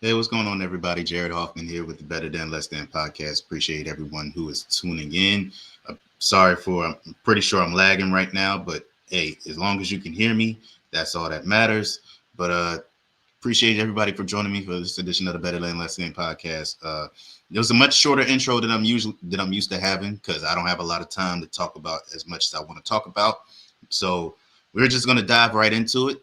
Hey, what's going on, everybody? Jared Hoffman here with the Better Than Less Than podcast. Appreciate everyone who is tuning in. I'm pretty sure I'm lagging right now, but hey, as long as you can hear me, that's all that matters. But appreciate everybody for joining me for this edition of the Better Than Less Than podcast. It was a much shorter intro than I'm used to having because I don't have a lot of time to talk about as much as I want to talk about. So we're just going to dive right into it.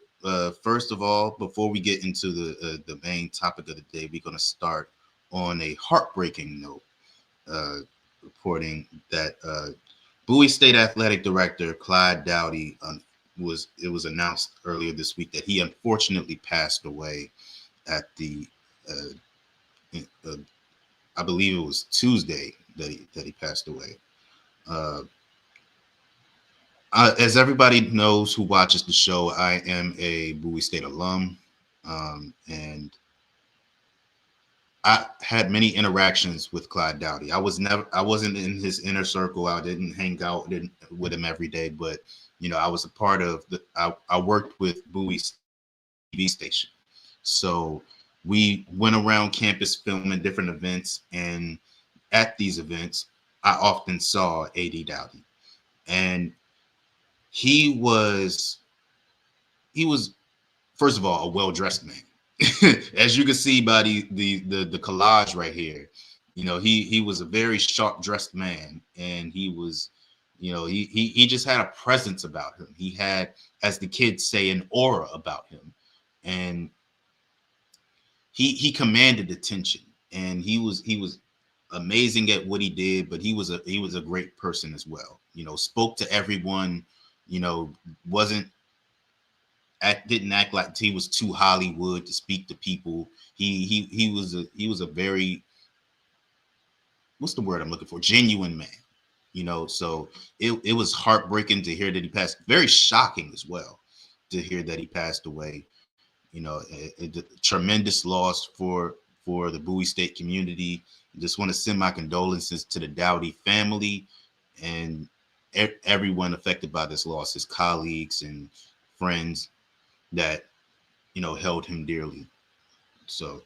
First of all, before we get into the main topic of the day, we're going to start on a heartbreaking note, reporting that Bowie State Athletic Director Clyde Dowdy it was announced earlier this week that he unfortunately passed away at the I believe it was Tuesday that he passed away. As everybody knows who watches the show, I am a Bowie State alum, and I had many interactions with Clyde Dowdy. I wasn't in his inner circle. I didn't hang out with him every day, but I was a part of I worked with Bowie's TV station, so we went around campus filming different events, and at these events, I often saw AD Dowdy, and he was first of all a well-dressed man. As you can see by the collage right here, he was a very sharp dressed man, and he was, he just had a presence about him. He had, as the kids say, an aura about him, and he commanded attention, and he was amazing at what he did, but he was a great person as well. Spoke to everyone, wasn't didn't act like he was too Hollywood to speak to people. He was a very, what's the word I'm looking for? Genuine man. So it was heartbreaking to hear that he passed. Very shocking as well to hear that he passed away. A tremendous loss for the Bowie State community. Just want to send my condolences to the Dowdy family and everyone affected by this loss, his colleagues and friends that held him dearly. So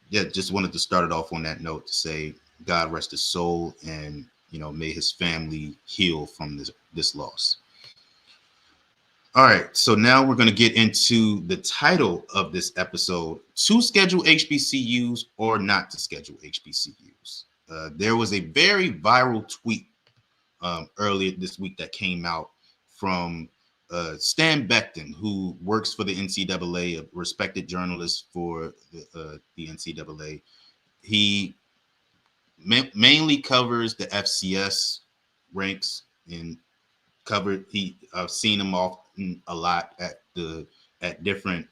yeah, just wanted to start it off on that note to say God rest his soul, and may his family heal from this loss. All right, so now we're going to get into the title of this episode: to schedule HBCUs or not to schedule HBCUs. There was a very viral tweet earlier this week that came out from Stan Becton, who works for the NCAA, a respected journalist for the NCAA. He mainly covers the FCS ranks and I've seen him often a lot at different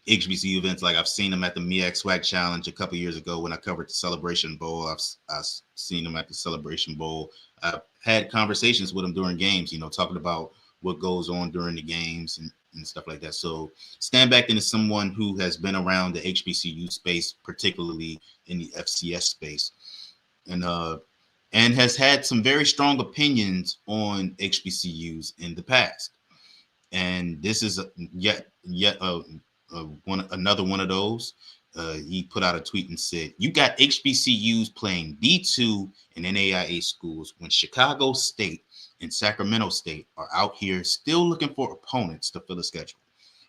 HBCU events. Like I've seen him at the MEAC Swag Challenge a couple years ago when I covered the Celebration Bowl. I've seen him at the Celebration Bowl. I've had conversations with him during games, talking about what goes on during the games and stuff like that. So Stan Becton is someone who has been around the HBCU space, particularly in the FCS space, and has had some very strong opinions on HBCUs in the past. And this is another one of those. He put out a tweet and said, "You got HBCUs playing D2 and NAIA schools when Chicago State and Sacramento State are out here still looking for opponents to fill a schedule.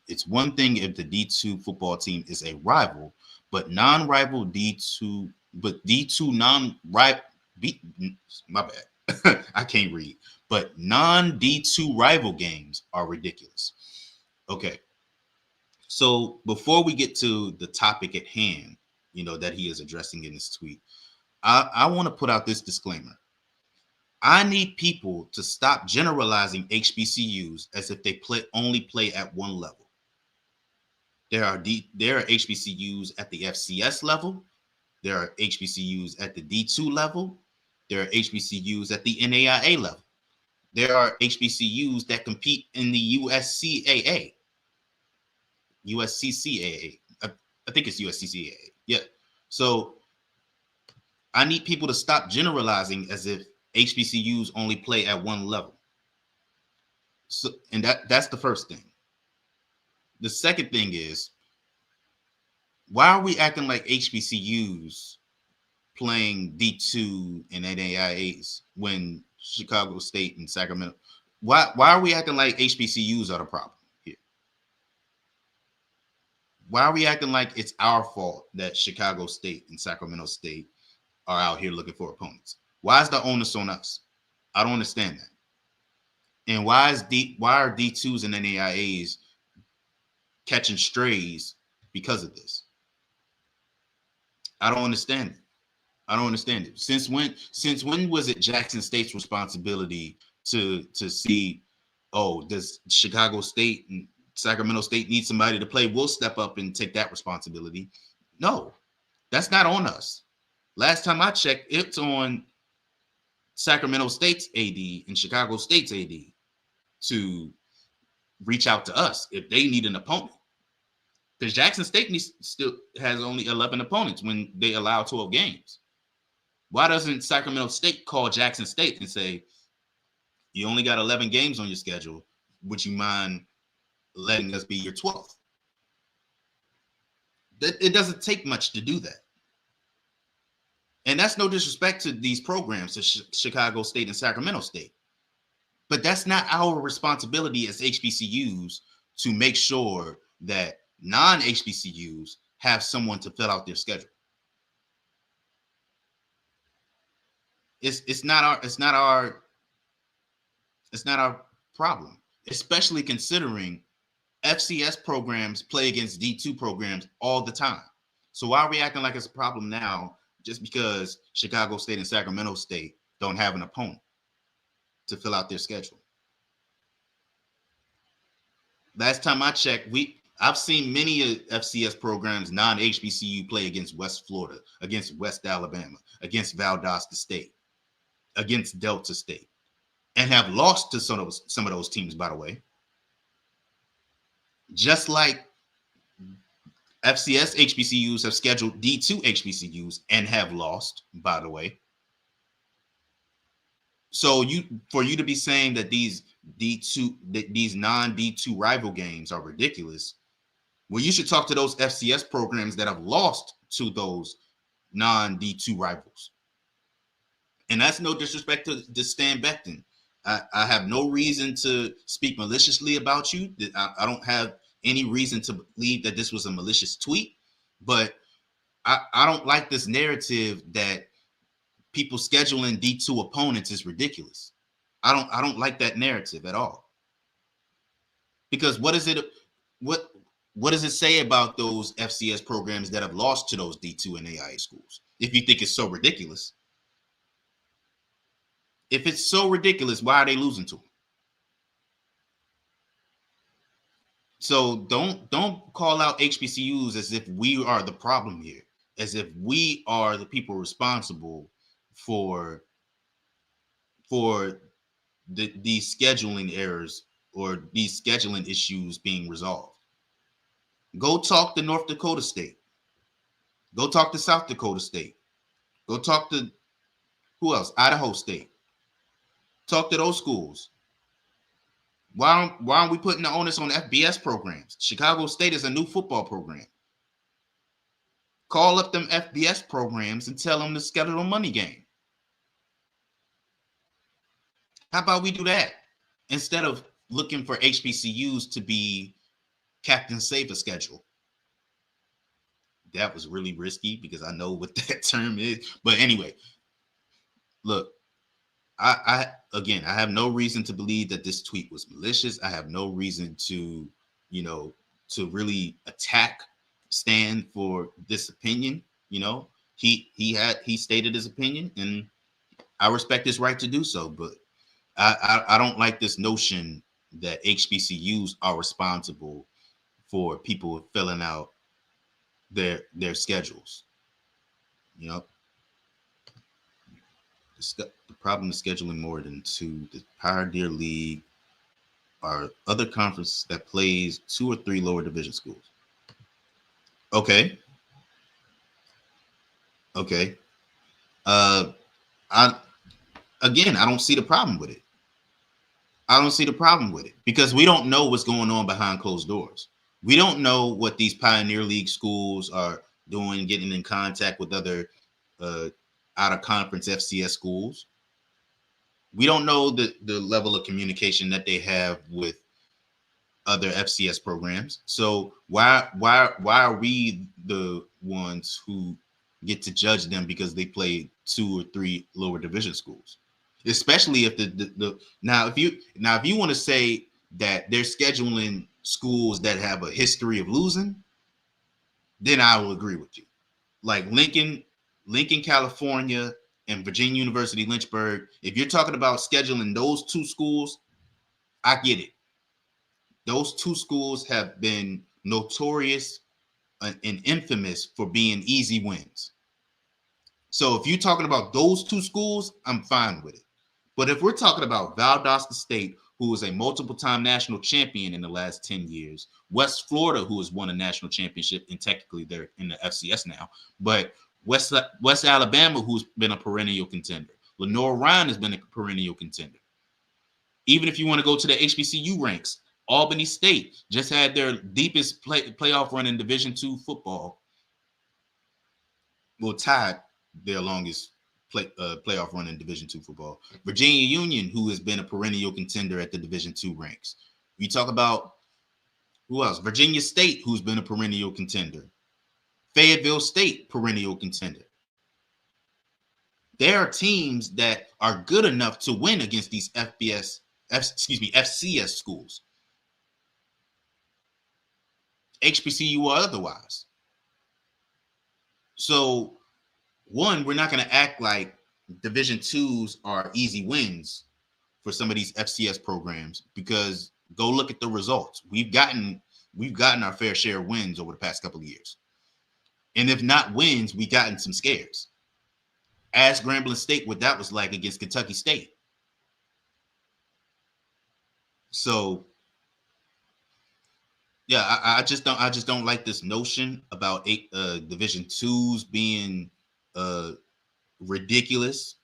It's one thing if the D2 football team is a rival, but non-rival D2, but D2 non-rival, my bad, I can't read, but non-D2 rival games are ridiculous." Okay. So before we get to the topic at hand, that he is addressing in his tweet, I want to put out this disclaimer. I need people to stop generalizing HBCUs as if they only play at one level. There are HBCUs at the FCS level. There are HBCUs at the D2 level. There are HBCUs at the NAIA level. There are HBCUs that compete in the USCCAA. I think it's USCCAA. Yeah. So I need people to stop generalizing as if HBCUs only play at one level. So, and that's the first thing. The second thing is Why are we acting like HBCUs playing D2 and NAIAs when Chicago State and Sacramento? Why are we acting like HBCUs are the problem here? Why are we acting like it's our fault that Chicago State and Sacramento State are out here looking for opponents? Why is the onus on us? I don't understand that. And why are D2s and NAIAs catching strays because of this? I don't understand it. I don't understand it. Since when was it Jackson State's responsibility to see, oh, does Chicago State and Sacramento State need somebody to play? We'll step up and take that responsibility. No, that's not on us. Last time I checked, it's on Sacramento State's AD and Chicago State's AD to reach out to us if they need an opponent. Because Jackson State still has only 11 opponents when they allow 12 games. Why doesn't Sacramento State call Jackson State and say, you only got 11 games on your schedule, would you mind letting us be your 12th? It doesn't take much to do that. And that's no disrespect to these programs, to Chicago State and Sacramento State. But that's not our responsibility as HBCUs to make sure that non-HBCUs have someone to fill out their schedule. It's not our problem, especially considering FCS programs play against D2 programs all the time. So why are we acting like it's a problem now just because Chicago State and Sacramento State don't have an opponent to fill out their schedule? Last time I checked, I've seen many FCS programs, non-HBCU, play against West Florida, against West Alabama, against Valdosta State, against Delta State, and have lost to some of those teams, by the way. Just like FCS HBCUs have scheduled D2 HBCUs and have lost, by the way. So for you to be saying that these non-D2 rival games are ridiculous, well, you should talk to those FCS programs that have lost to those non-D2 rivals. And that's no disrespect to Stan Becton. I have no reason to speak maliciously about you. I don't have any reason to believe that this was a malicious tweet, but I don't like this narrative that people scheduling D2 opponents is ridiculous. I don't like that narrative at all. Because what does it say about those FCS programs that have lost to those D2 and NAIA schools? If you think it's so ridiculous. If it's so ridiculous, why are they losing to them? So don't call out HBCUs as if we are the problem here, as if we are the people responsible for these scheduling errors or these scheduling issues being resolved. Go talk to North Dakota State. Go talk to South Dakota State. Go talk to who else? Idaho State. Talk to those schools. Why aren't we putting the onus on FBS programs? Chicago State is a new football program. Call up them FBS programs and tell them to schedule a money game. How about we do that instead of looking for HBCUs to be Captain Save a schedule? That was really risky because I know what that term is. But anyway, look, I have no reason to believe that this tweet was malicious. I have no reason to really attack Stan for this opinion. He stated his opinion, and I respect his right to do so. But I don't like this notion that HBCUs are responsible for people filling out their schedules. The problem is scheduling more than two. The Pioneer League are other conferences that plays 2 or 3 lower division schools. Okay. I don't see the problem with it. I don't see the problem with it because we don't know what's going on behind closed doors. We don't know what these Pioneer League schools are doing, getting in contact with other out of conference FCS schools. We don't know the level of communication that they have with other FCS programs. So why are we the ones who get to judge them because they play 2 or 3 lower division schools? Especially if the now if you want to say that they're scheduling schools that have a history of losing, then I will agree with you. Like Lincoln, California, and Virginia University Lynchburg. If you're talking about scheduling those 2 schools, I get it. Those 2 schools have been notorious and infamous for being easy wins. So if you're talking about those 2 schools, I'm fine with it. But if we're talking about Valdosta State, who is a multiple-time national champion in the last 10 years, West Florida, who has won a national championship, and technically they're in the FCS now, but West Alabama, who's been a perennial contender. Lenore Ryan has been a perennial contender. Even if you want to go to the HBCU ranks, Albany State just had their deepest playoff run in Division II football. Well, tied their longest playoff run in Division II football. Virginia Union, who has been a perennial contender at the Division II ranks. You talk about who else? Virginia State, who's been a perennial contender. Fayetteville State, perennial contender. There are teams that are good enough to win against these FCS schools, HBCU or otherwise. So, one, we're not going to act like Division IIs are easy wins for some of these FCS programs, because go look at the results. We've gotten our fair share of wins over the past couple of years. And if not wins, we've gotten some scares. Ask Grambling State what that was like against Kentucky State. So, yeah, I just don't like this notion about Division IIs being ridiculous.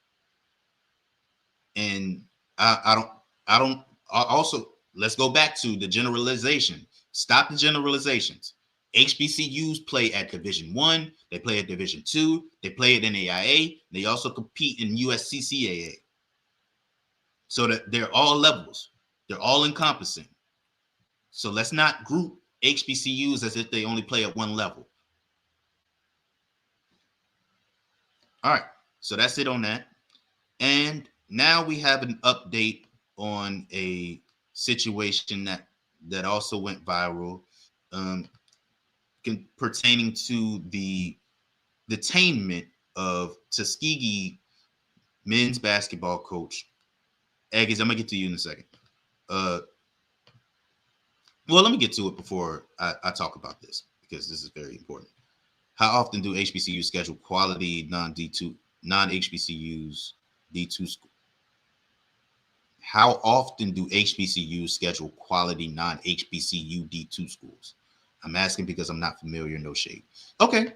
And I don't also, let's go back to the generalization. Stop the generalizations. HBCUs play at Division I, they play at Division II, they play at NAIA, they also compete in USCCAA. So that they're all levels, they're all encompassing. So let's not group HBCUs as if they only play at one level. All right, so that's it on that. And now we have an update on a situation that also went viral, pertaining to the detainment of Tuskegee men's basketball coach. Aggies, I'm gonna get to you in a second. Well, let me get to it before I talk about this, because this is very important. How often do HBCUs schedule quality non-HBCUs D2 school? How often do HBCUs schedule quality non-HBCU D2 schools? I'm asking because I'm not familiar, no shade. Okay.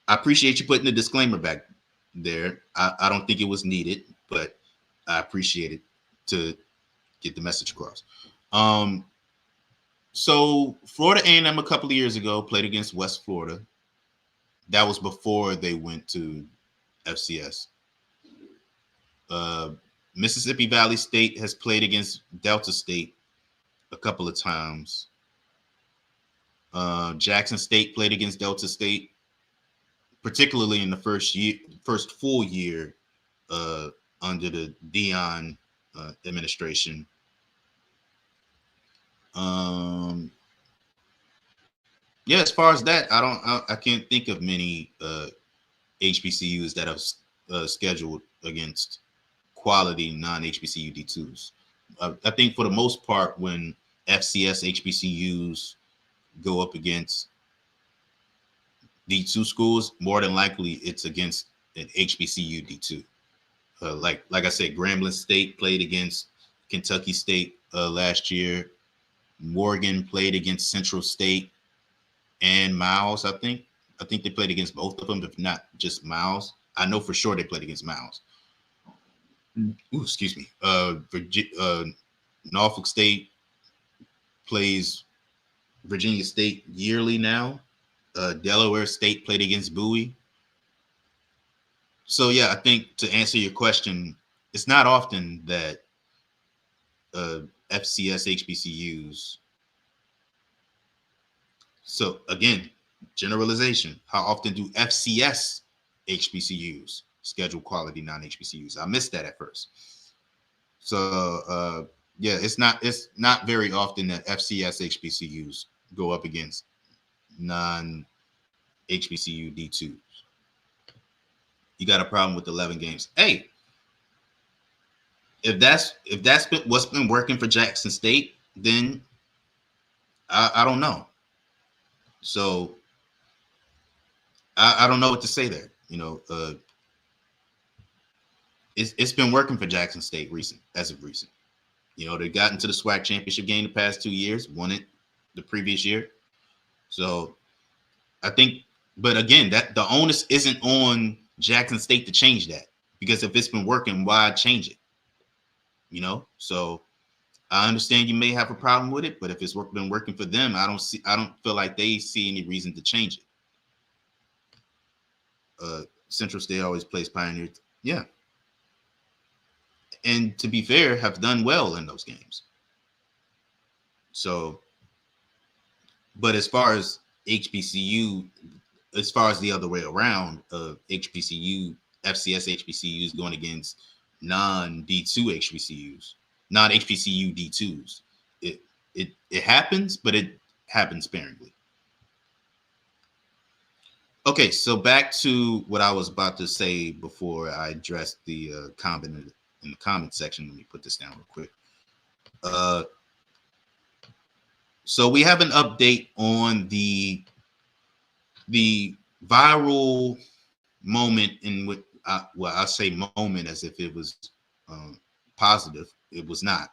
I appreciate you putting the disclaimer back there. I don't think it was needed, but I appreciate it to get the message across. So Florida A&M a couple of years ago played against West Florida. That was before they went to FCS. Mississippi Valley State has played against Delta State a couple of times. Jackson State played against Delta State, particularly in the first full year under the Dion administration. Yeah, as far as that, I can't think of many HBCUs that have scheduled against quality non-HBCU D2s. I think for the most part, when FCS HBCUs go up against D2 schools, more than likely it's against an HBCU D2. Like I said, Grambling State played against Kentucky State last year. Morgan played against Central State and Miles, I think. I think they played against both of them, if not just Miles. I know for sure they played against Miles. Ooh, excuse me. Norfolk State plays Virginia State yearly now. Delaware State played against Bowie. So yeah, I think to answer your question, it's not often that FCS HBCUs. So again, generalization. How often do FCS HBCUs schedule quality non-HBCUs? I missed that at first. So yeah, it's not very often that FCS HBCUs go up against non-HBCU D2s. You got a problem with 11 games. Hey, if that's what's been working for Jackson State, then I don't know. So I don't know what to say there. It's been working for Jackson State as of recent. They got into the SWAC championship game the past 2 years, won it the previous year. So I think, but again, that the onus isn't on Jackson State to change that, because if it's been working, why change it? So I understand you may have a problem with it, but if it's been working for them, I don't feel like they see any reason to change it. Central State always plays Pioneer. Yeah. And to be fair, have done well in those games. So, but as far as HBCU, as far as the other way around, HBCU, FCS HBCUs going against non-D2 HBCUs, non-HBCU D2s, it happens, but it happens sparingly. Okay, so back to what I was about to say before I addressed the comment in the comment section. Let me put this down real quick. So we have an update on the viral moment in which, I say moment as if it was positive. It was not.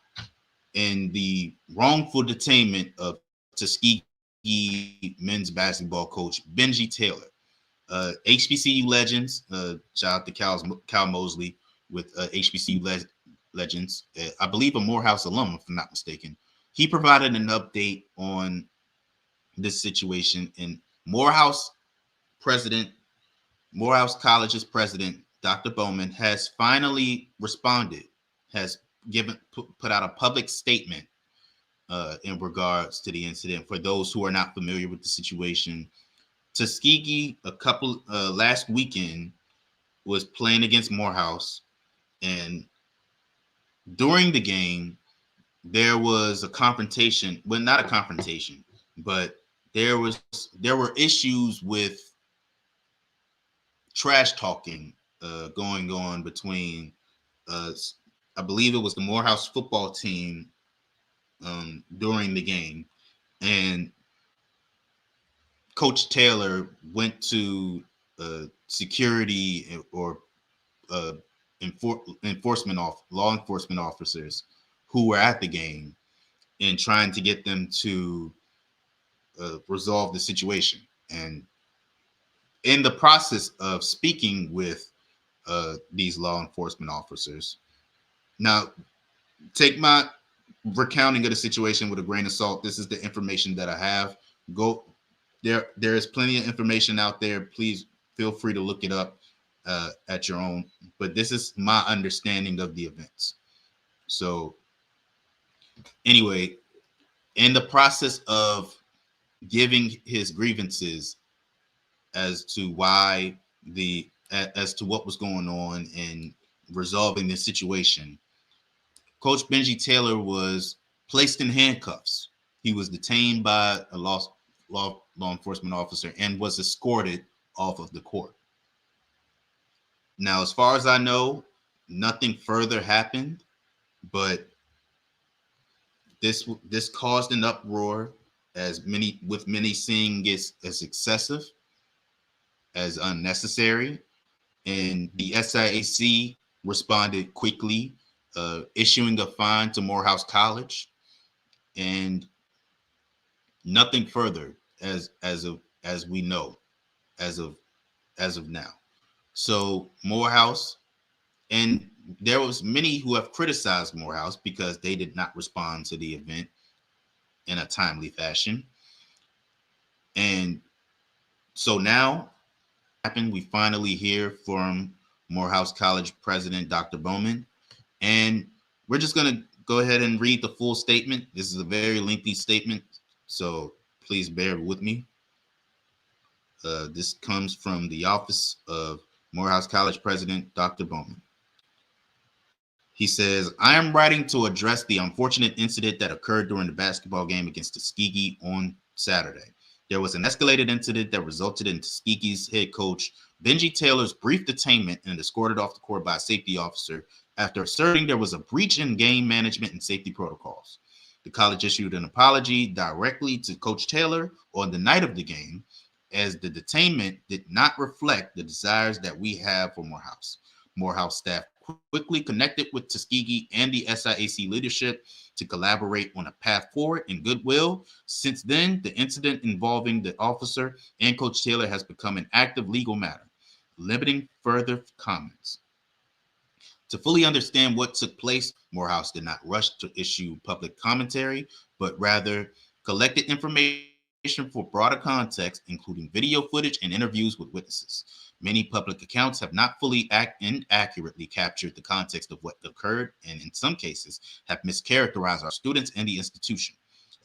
In the wrongful detainment of Tuskegee men's basketball coach Benji Taylor. HBCU legends, shout out to Cal Mosley with HBCU legends. I believe a Morehouse alum, if I'm not mistaken. He provided an update on this situation, and Morehouse College's president, Dr. Bowman, has finally responded, has put out a public statement in regards to the incident. For those who are not familiar with the situation, Tuskegee last weekend was playing against Morehouse, and during the game there was a confrontation. Well, not a confrontation, but there were issues with trash talking going on between I believe it was the Morehouse football team during the game, and Coach Taylor went to security or law enforcement officers who were at the game and trying to get them to resolve the situation. And in the process of speaking with these law enforcement officers, now take my recounting of the situation with a grain of salt. This is the information that I have. There is plenty of information out there. Please feel free to look it up at your own. But this is my understanding of the events. So anyway, in the process of giving his grievances as to what was going on and resolving this situation, Coach Benji Taylor was placed in handcuffs. He was detained by a law enforcement officer and was escorted off of the court. Now, as far as I know, nothing further happened, but this caused an uproar, as many seeing it as excessive, as unnecessary, and the SIAC responded quickly, issuing a fine to Morehouse College, and nothing further as we know as of now. So Morehouse, and there was many who have criticized Morehouse because they did not respond to the event in a timely fashion. And so now, we finally hear from Morehouse College President Dr. Bowman, and we're just going to go ahead and read the full statement. This is a very lengthy statement, so please bear with me. This comes from the office of Morehouse College President Dr. Bowman. He says, I am writing to address the unfortunate incident that occurred during the basketball game against Tuskegee on Saturday. There was an escalated incident that resulted in Tuskegee's head coach, Benji Taylor's brief detainment and escorted off the court by a safety officer after asserting there was a breach in game management and safety protocols. The college issued an apology directly to Coach Taylor on the night of the game, as the detainment did not reflect the desires that we have for Morehouse. Morehouse staff quickly connected with Tuskegee and the SIAC leadership to collaborate on a path forward in goodwill. Since then, the incident involving the officer and Coach Taylor has become an active legal matter, limiting further comments. To fully understand what took place, Morehouse did not rush to issue public commentary, but rather collected information for broader context, including video footage and interviews with witnesses. Many public accounts have not fully and accurately captured the context of what occurred, and in some cases have mischaracterized our students and the institution.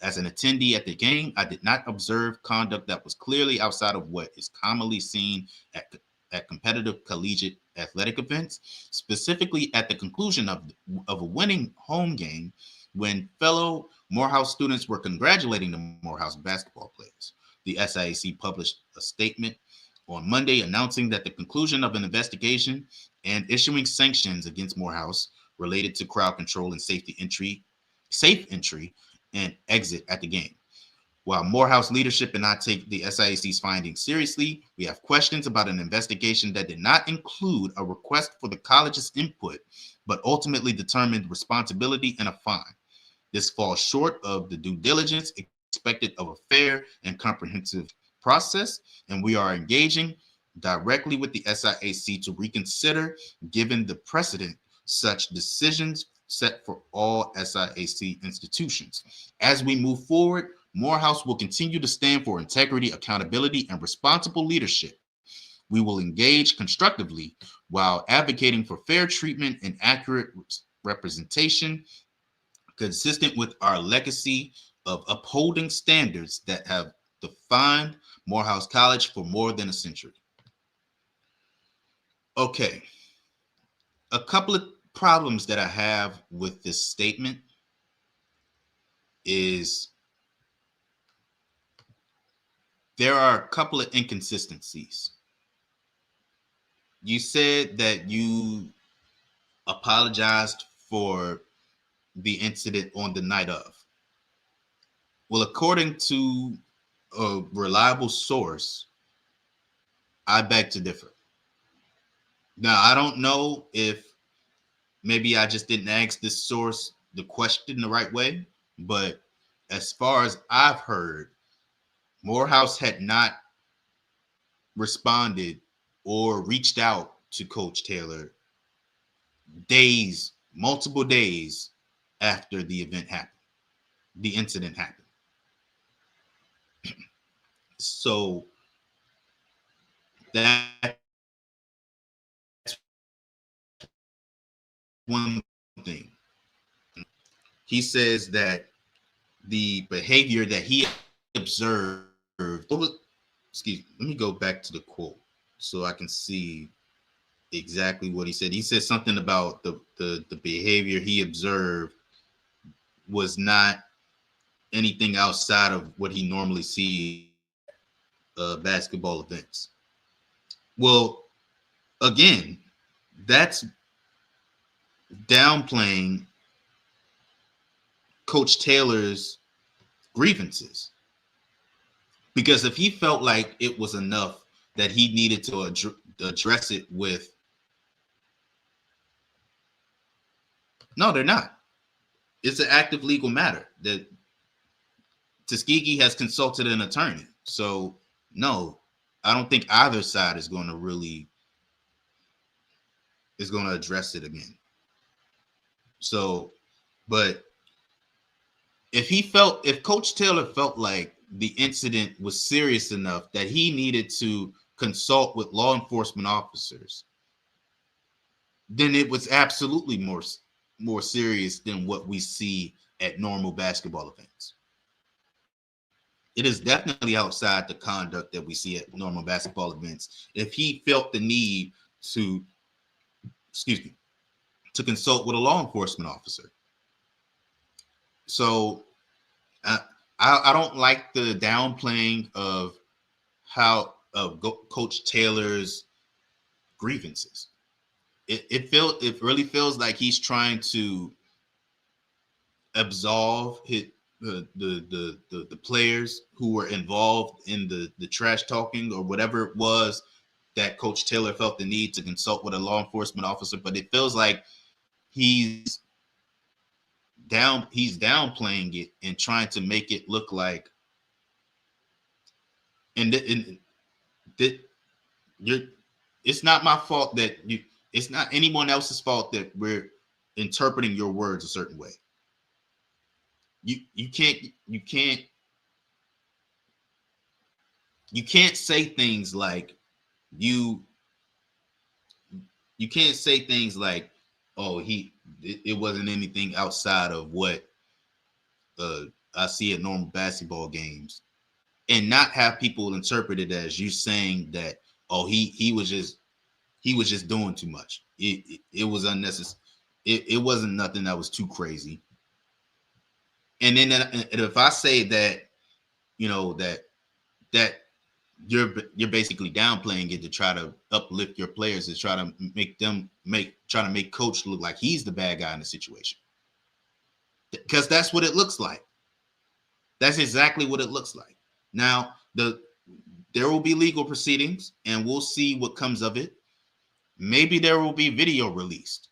As an attendee at the game, I did not observe conduct that was clearly outside of what is commonly seen at competitive collegiate athletic events, specifically at the conclusion of a winning home game when fellow Morehouse students were congratulating the Morehouse basketball players. The SIAC published a statement on Monday announcing that the conclusion of an investigation and issuing sanctions against Morehouse related to crowd control and safe entry and exit at the game. While Morehouse leadership and I take the SIAC's findings seriously, we have questions about an investigation that did not include a request for the college's input, but ultimately determined responsibility and a fine. This falls short of the due diligence expected of a fair and comprehensive process, and we are engaging directly with the SIAC to reconsider, given the precedent such decisions set for all SIAC institutions. As we move forward, Morehouse will continue to stand for integrity, accountability, and responsible leadership. We will engage constructively while advocating for fair treatment and accurate representation, consistent with our legacy of upholding standards that have defined Morehouse College for more than a century. Okay, a couple of problems that I have with this statement is there are a couple of inconsistencies. You said that you apologized for the incident on the night of. Well, according to a reliable source, I beg to differ. Now, I don't know if maybe I just didn't ask this source the question the right way, but as far as I've heard, Morehouse had not responded or reached out to Coach Taylor multiple days after the incident happened. So that's one thing. He says that the behavior that he observed, let me go back to the quote so I can see exactly what he said. He said something about the behavior he observed was not anything outside of what he normally sees basketball events. Well, again, that's downplaying Coach Taylor's grievances. Because if he felt like it was enough that he needed to address it with, no, they're not. It's an active legal matter that Tuskegee has consulted an attorney. So no, I don't think either side is going to address it again. So, but if Coach Taylor felt like the incident was serious enough that he needed to consult with law enforcement officers, then it was absolutely more serious than what we see at normal basketball events. It is definitely outside the conduct that we see at normal basketball events. If he felt the need to, excuse me, to consult with a law enforcement officer. So I don't like the downplaying of Coach Taylor's grievances. It really feels like he's trying to absolve the players who were involved in the trash talking or whatever it was that Coach Taylor felt the need to consult with a law enforcement officer. But it feels like he's downplaying it and trying to make it look like it's not my fault that it's not anyone else's fault that we're interpreting your words a certain way. You can't say things like you can't say things like, oh, it wasn't anything outside of what I see at normal basketball games, and not have people interpret it as you saying that, oh, he was just doing too much. It was unnecessary. It wasn't nothing that was too crazy. And then if I say that, that you're basically downplaying it to try to uplift your players, to try to make coach look like he's the bad guy in the situation. Because that's what it looks like. That's exactly what it looks like. Now, there will be legal proceedings, and we'll see what comes of it. Maybe there will be video released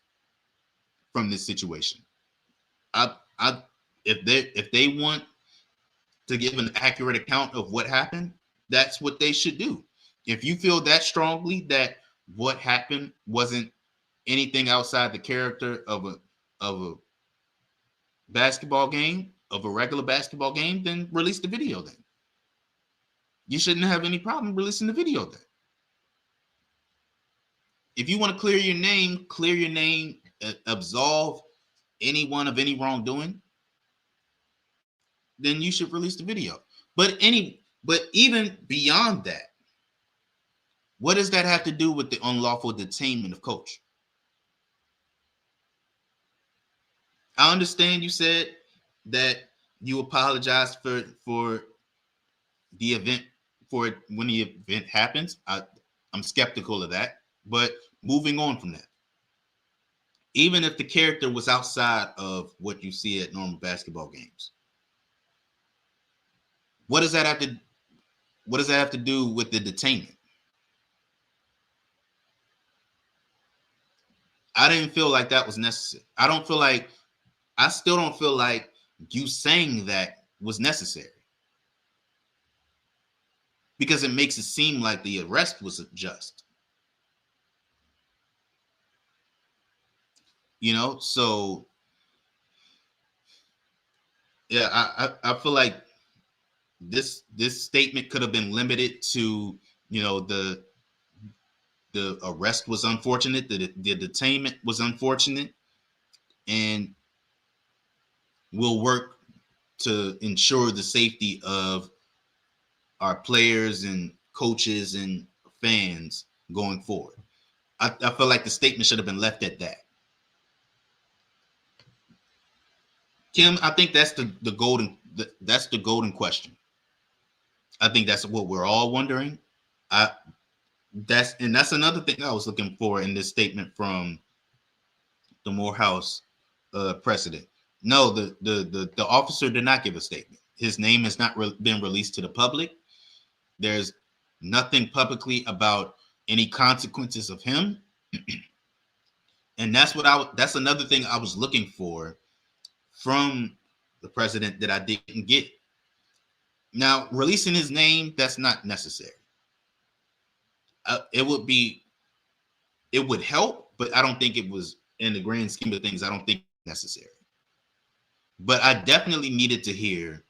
from this situation. If they want to give an accurate account of what happened, that's what they should do. If you feel that strongly that what happened wasn't anything outside the character of a basketball game, of a regular basketball game, then release the video then. You shouldn't have any problem releasing the video then. If you want to clear your name, absolve anyone of any wrongdoing, then you should release the video. But even beyond that, what does that have to do with the unlawful detainment of coach? I understand you said that you apologized for the event, for when the event happens. I'm skeptical of that. But moving on from that, even if the character was outside of what you see at normal basketball games, what does that have to do with the detainment? I didn't feel like that was necessary. I still don't feel like you saying that was necessary, because it makes it seem like the arrest was just. So yeah, I feel like this statement could have been limited to, the arrest was unfortunate, the detainment was unfortunate, and we'll work to ensure the safety of our players and coaches and fans going forward. I feel like the statement should have been left at that. Kim, I think that's the golden question. I think that's what we're all wondering. That's another thing I was looking for in this statement from the Morehouse president. No, the officer did not give a statement. His name has not been released to the public. There's nothing publicly about any consequences of him, and that's another thing I was looking for from the president that I didn't get. Now, releasing his name, that's not necessary. It would help, but I don't think it was, in the grand scheme of things, I don't think it's necessary. But I definitely needed to hear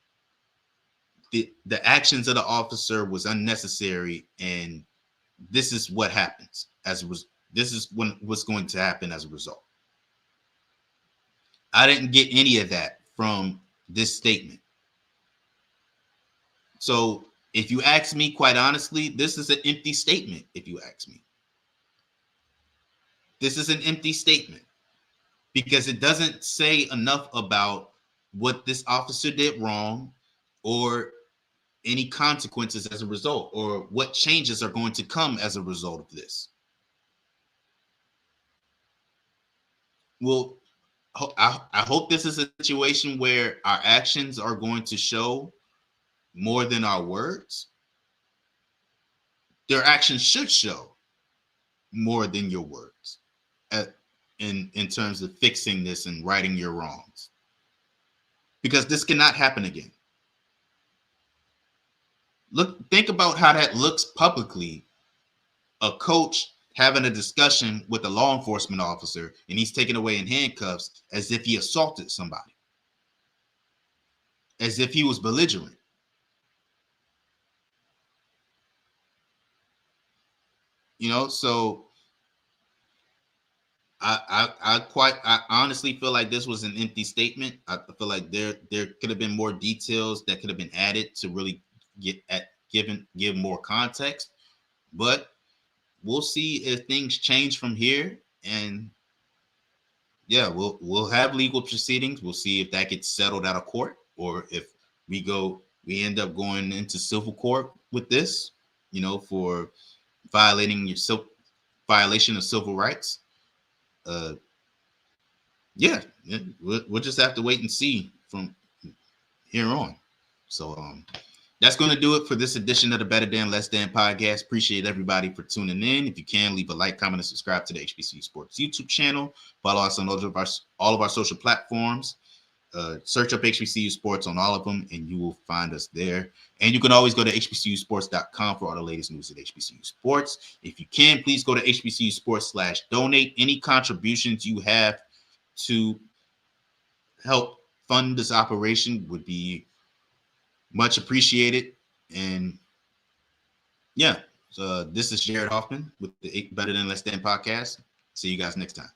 the actions of the officer was unnecessary, and this is what happens this is what's going to happen as a result. I didn't get any of that from this statement. So if you ask me, quite honestly, this is an empty statement. If you ask me, this is an empty statement because it doesn't say enough about what this officer did wrong or any consequences as a result, or what changes are going to come as a result of this. Well, I hope this is a situation where our actions are going to show more than our words. Their actions should show more than your words in terms of fixing this and righting your wrongs, because this cannot happen again. Think about how that looks publicly. A coach having a discussion with a law enforcement officer and he's taken away in handcuffs as if he assaulted somebody, as if he was belligerent. So I honestly feel like this was an empty statement. I feel like there could have been more details that could have been added to really give more context. But we'll see if things change from here, and yeah, we'll have legal proceedings. We'll see if that gets settled out of court, or if we end up going into civil court with this, for violation of civil rights. Yeah, we'll just have to wait and see from here on. So that's going to do it for this edition of the Better Than Less Than podcast. Appreciate everybody for tuning in. If you can, leave a like, comment, and subscribe to the HBCU Sports YouTube channel. Follow us on all of our social platforms. Search up HBCU Sports on all of them, and you will find us there. And you can always go to hbcusports.com for all the latest news at HBCU Sports. If you can, please go to HBCU Sports/donate. Any contributions you have to help fund this operation would be much appreciated. And yeah, so this is Jared Hoffman with the Better Than Less Than podcast. See you guys next time.